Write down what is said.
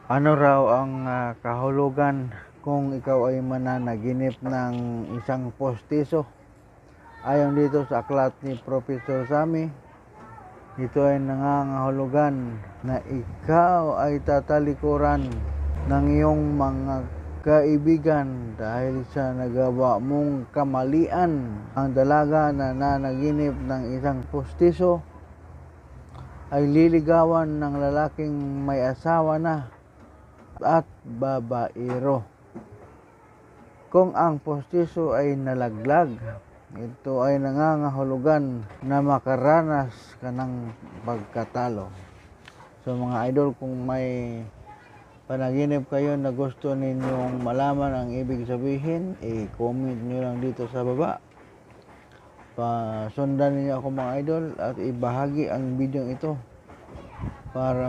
Ano raw ang kahulugan kung ikaw ay mananaginip ng isang postiso? Ayon dito sa aklat ni Professor Sami, ito ay nangangahulugan na ikaw ay tatalikuran ng iyong mga kaibigan dahil sa nagawa mong kamalian. Ang dalaga na nanaginip ng isang postiso ay liligawan ng lalaking may asawa na at babaero. Kung ang postiso ay nalaglag, ito ay nangangahulugan na makaranas ka ng pagkatalo. So mga idol, kung may panaginip kayo na gusto ninyong malaman ang ibig sabihin, i-comment nyo lang dito sa baba. Pasundan niyo ako mga idol at ibahagi ang video ito para